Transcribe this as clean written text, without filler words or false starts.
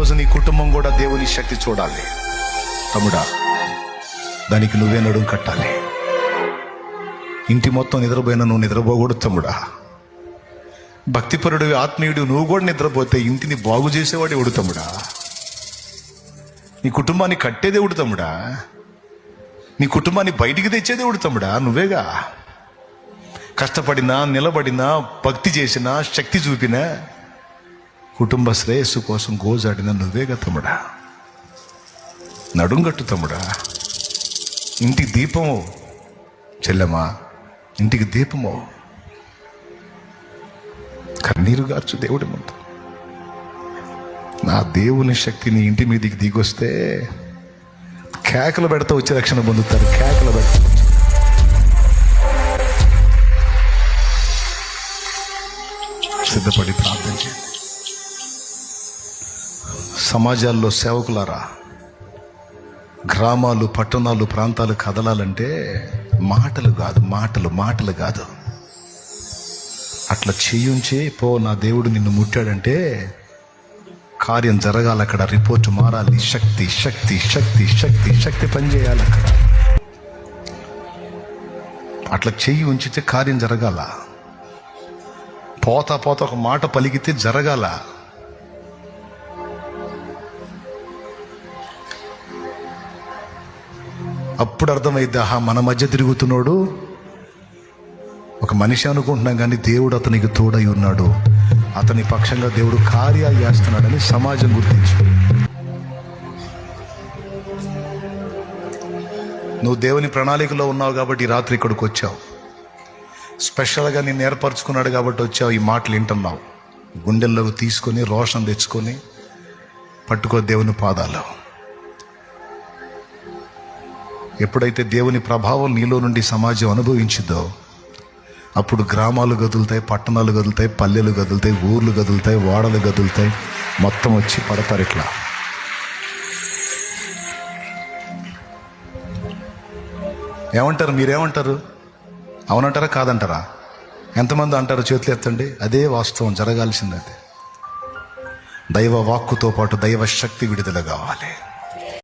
ఈరోజు నీ కుటుంబం కూడా దేవుని శక్తి చూడాలి. తమ్ముడా, దానికి నువ్వే నడుం కట్టాలి. ఇంటి మొత్తం నిద్రపోయినా నువ్వు నిద్రపోకూడదు తమ్ముడా. భక్తిపరుడు, ఆత్మీయుడు నువ్వు కూడా నిద్రపోతే ఇంటిని బాగు చేసేవాడు ఎవడు తమ్ముడా? నీ కుటుంబాన్ని కట్టేదేవుడు తమ్ముడా. నీ కుటుంబాన్ని బయటికి తెచ్చేదేవుడు తమ్ముడా. నువ్వేగా. కష్టపడినా, నిలబడినా, భక్తి చేసినా, శక్తి చూపినా, కుటుంబ శ్రేయస్సు కోసం గోజాడినా నువ్వేగా తమ్ముడా. నడుంగట్టు తమ్ముడా. ఇంటికి దీపము చెల్లెమా, ఇంటికి దీపము. కన్నీరు గార్చు దేవుడి ముందు. నా దేవుని శక్తి నీ ఇంటి మీదకి దిగొస్తే కేకలు పెడతా వచ్చి రక్షణ పొందుతారు. కేకలు పెడతా సిద్ధపడి ప్రార్థన చేయండి. సమాజాల్లో సేవకులారా, గ్రామాలు, పట్టణాలు, ప్రాంతాలు కదలాలంటే మాటలు కాదు, మాటలు కాదు. అట్లా చేయుంచే పో, నా దేవుడు నిన్ను ముట్టాడంటే కార్యం జరగాలి. అక్కడ రిపోర్ట్ మారాలి. శక్తి శక్తి శక్తి శక్తి శక్తి పనిచేయాలి అక్కడ. అట్లా చెయ్యి ఉంచితే కార్యం జరగాల. పోతా ఒక మాట పలికితే జరగాల. అప్పుడు అర్థమైద్ది, ఆహా మన మధ్య తిరుగుతున్నాడు ఒక మనిషి అనుకుంటున్నాం, కానీ దేవుడు అతనికి తోడై ఉన్నాడు, అతని పక్షంగా దేవుడు కార్యాలు చేస్తున్నాడని సమాజం గుర్తించు. నువ్వు దేవుని ప్రణాళికలో ఉన్నావు కాబట్టి రాత్రి ఇక్కడికి వచ్చావు. స్పెషల్గా నిన్ను ఏర్పరచుకున్నాడు కాబట్టి వచ్చావు. ఈ మాటలు వింటున్నావు. గుండెల్లోకి తీసుకొని రోషం తెచ్చుకొని పట్టుకో దేవుని పాదాలు. ఎప్పుడైతే దేవుని ప్రభావం నీలో నుండి సమాజం అనుభవించిందో అప్పుడు గ్రామాలు గదులుతాయి, పట్టణాలు గదులుతాయి, పల్లెలు గదులుతాయి, ఊర్లు గదులుతాయి, వాడలు గదులుతాయి. మొత్తం వచ్చి పడతారు. ఇట్లా ఏమంటారు? మీరేమంటారు? అవునంటారా కాదంటారా? ఎంతమంది అంటారు? చేతులు ఎత్తండి. అదే వాస్తవం, జరగాల్సింది అదే. దైవ వాక్కుతో పాటు దైవ శక్తి విడుదల కావాలి.